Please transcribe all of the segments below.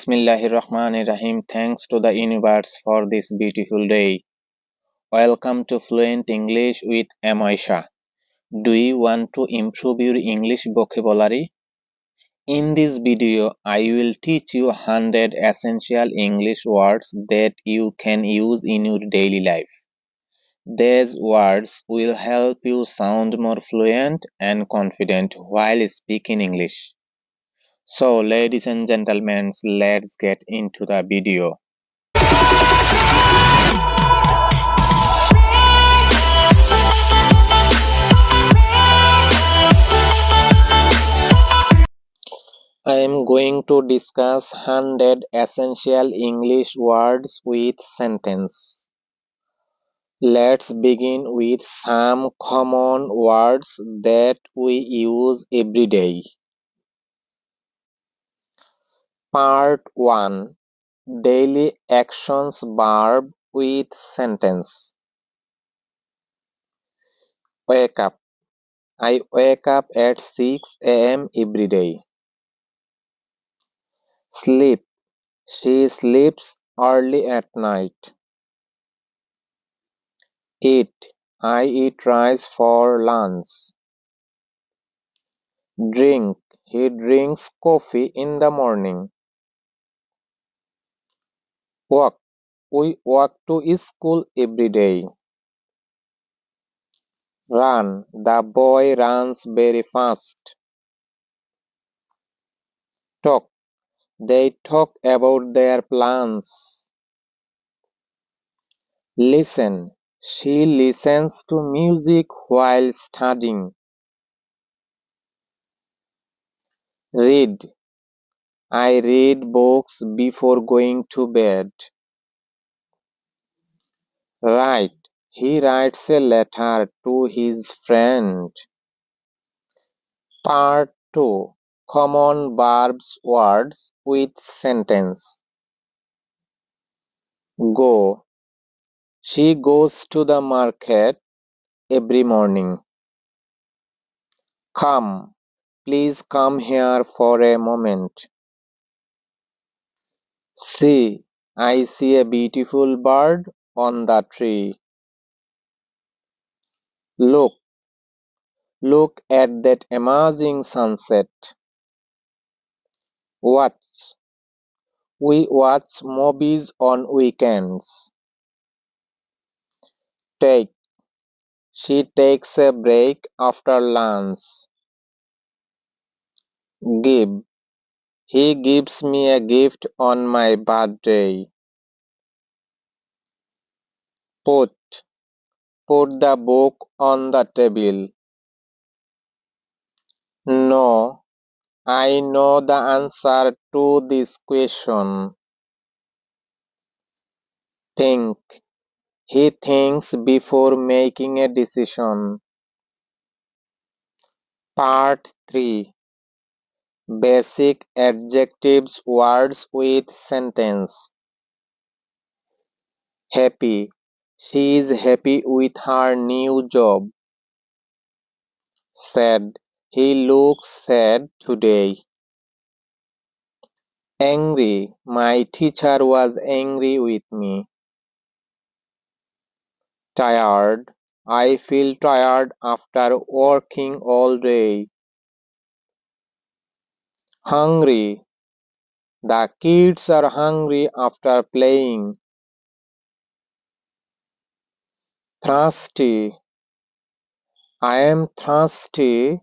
Bismillahirrahmanirrahim. Thanks to the universe for this beautiful day. Welcome to Fluent English with Shah. Do you want to improve your English vocabulary? In this video, I will teach you 100 essential English words that you can use in your daily life. These words will help you sound more fluent and confident while speaking English. So, ladies and gentlemen, let's get into the video. I am going to discuss 100 essential English words with sentence. Let's begin with some common words that we use every day. Part 1. Daily actions verb with sentence. Wake up. I wake up at 6 a.m. every day. Sleep. She sleeps early at night. Eat. I eat rice for lunch. Drink. He drinks coffee in the morning. Walk. We walk to school every day. Run. The boy runs very fast. Talk. They talk about their plans. Listen. She listens to music while studying. Read. I read books before going to bed. Write. He writes a letter to his friend. Part 2. Common verbs words with sentence. Go. She goes to the market every morning. Come. Please come here for a moment. See. I see a beautiful bird on the tree. Look. Look at that amazing sunset. Watch. We watch movies on weekends. Take. She takes a break after lunch. Give. He gives me a gift on my birthday. Put. Put the book on the table. No, I know the answer to this question. Think. He thinks before making a decision. Part 3. Basic adjectives words with sentence. Happy. She is happy with her new job. Sad. He looks sad today. Angry. My teacher was angry with me. Tired. I feel tired after working all day. Hungry. The kids are hungry after playing. Thirsty. I am thirsty.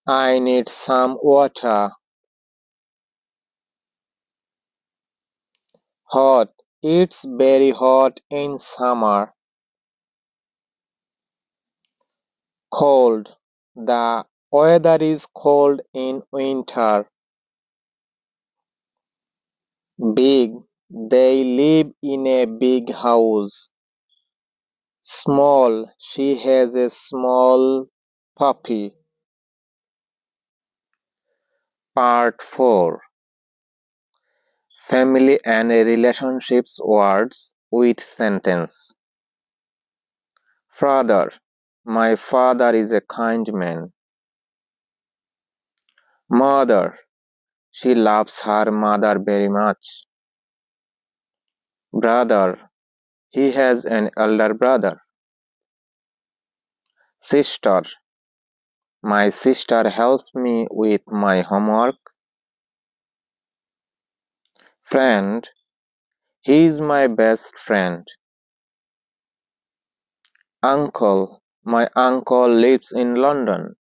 I need some water. Hot. It's very hot in summer. Cold. The weather is cold in winter. Big. They live in a big house. Small. She has a small puppy. Part 4. Family and relationships words with sentence. Father. My father is a kind man. Mother. She loves her mother very much. Brother. He has an elder brother. Sister. My sister helps me with my homework. Friend. He is my best friend. Uncle. My uncle lives in London.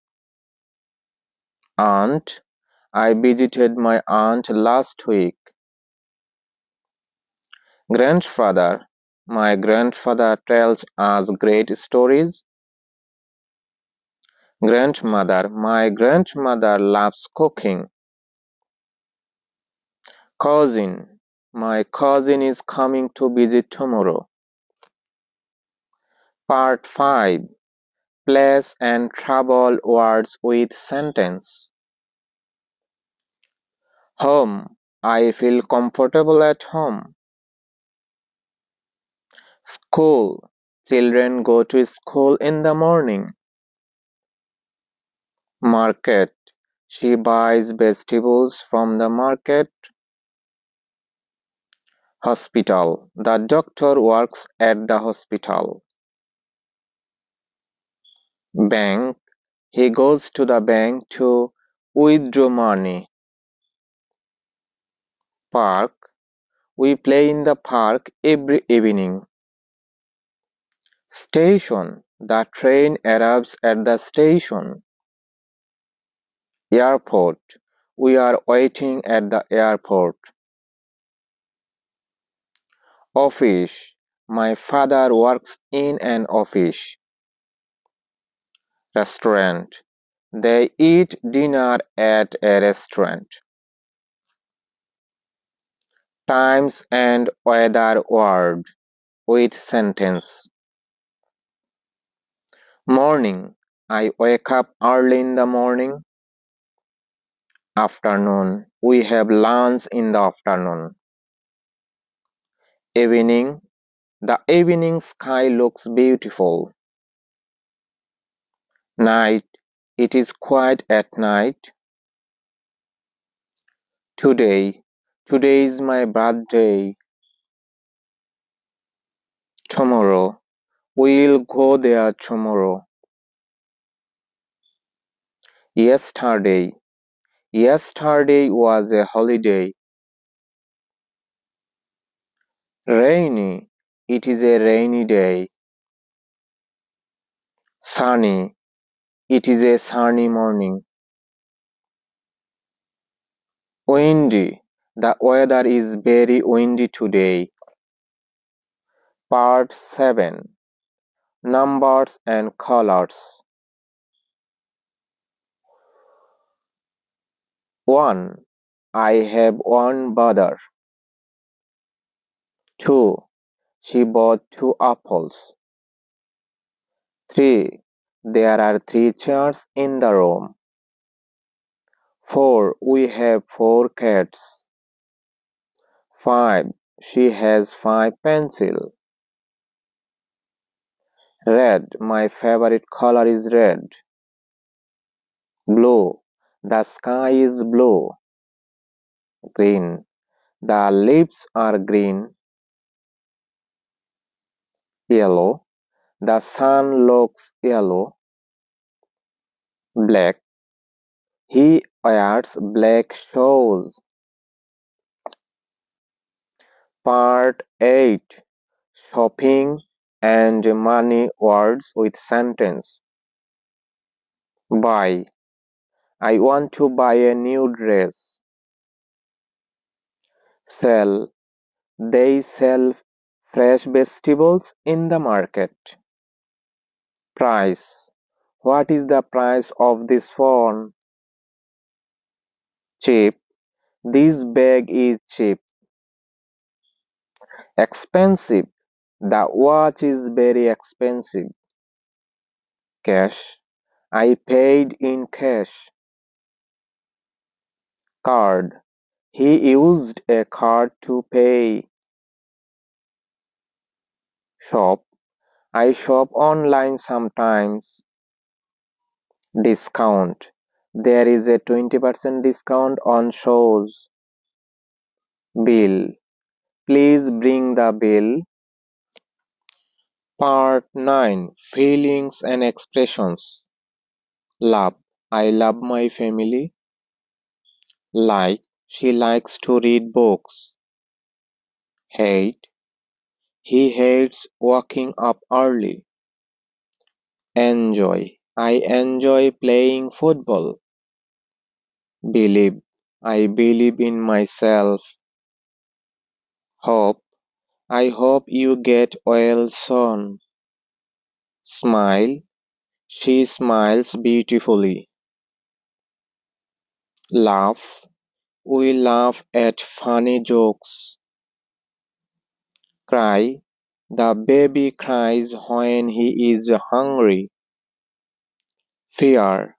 Aunt. I visited my aunt last week. Grandfather. My grandfather tells us great stories. Grandmother. My grandmother loves cooking. Cousin. My cousin is coming to visit tomorrow. Part 5. Place and trouble words with sentence. Home. I feel comfortable at home. School. Children go to school in the morning. Market. She buys vegetables from the market. Hospital. The doctor works at the hospital. Bank. He goes to the bank to withdraw money. Park. We play in the park every evening. Station. The train arrives at the station. Airport. We are waiting at the airport. Office. My father works in an office. Restaurant. They eat dinner at a restaurant. Times and weather word with sentence. Morning. I wake up early in the morning. Afternoon. We have lunch in the afternoon. Evening. The evening sky looks beautiful. Night. It is quiet at night. Today. Today is my birthday. Tomorrow. We'll go there tomorrow. Yesterday. Yesterday was a holiday. Rainy. It is a rainy day. Sunny. It is a sunny morning. Windy. The weather is very windy today. Part 7. Numbers and colors. 1. I have one brother. 2. She bought 2 apples. 3. There are 3 chairs in the room. 4. We have 4 cats. 5. She has 5 pencils. Red. My favorite color is red. Blue. The sky is blue. Green. The leaves are green. Yellow. The sun looks yellow. Black. He wears black shoes. Part 8. Shopping and money words with sentence. Buy. I want to buy a new dress. Sell. They sell fresh vegetables in the market. Price. What is the price of this phone? Cheap. This bag is cheap. Expensive. The watch is very expensive. Cash. I paid in cash. Card. He used a card to pay. Shop. I shop online sometimes. Discount. There is a 20% discount on shows. Bill. Please bring the bill. Part 9. Feelings and expressions. Love. I love my family. Like. She likes to read books. Hate. He hates waking up early. Enjoy. I enjoy playing football. Believe. I believe in myself. Hope. I hope you get well soon. Smile. She smiles beautifully. Laugh. We laugh at funny jokes. Cry. The baby cries when he is hungry. Fear.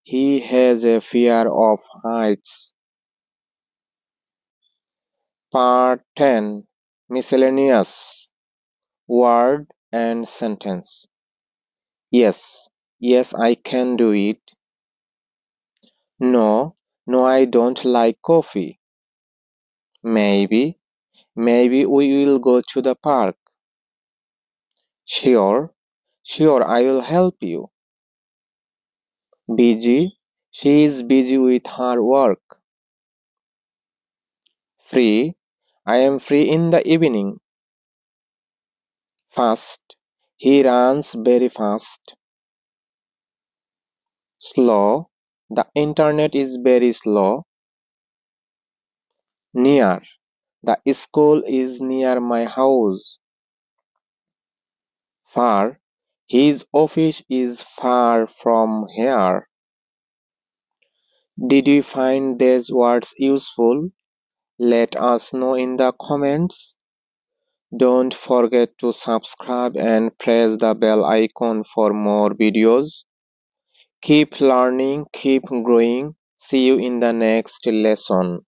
He has a fear of heights. Part 10. Miscellaneous. Word and sentence. Yes, yes, I can do it. No, no, I don't like coffee. Maybe, maybe we will go to the park. Sure, sure, I will help you. Busy, she is busy with her work. Free, I am free in the evening. Fast, he runs very fast. Slow, the internet is very slow. Near, the school is near my house. Far, his office is far from here. Did you find these words useful? Let us know in the comments. Don't forget to subscribe and press the bell icon for more videos. Keep learning, keep growing. See you in the next lesson.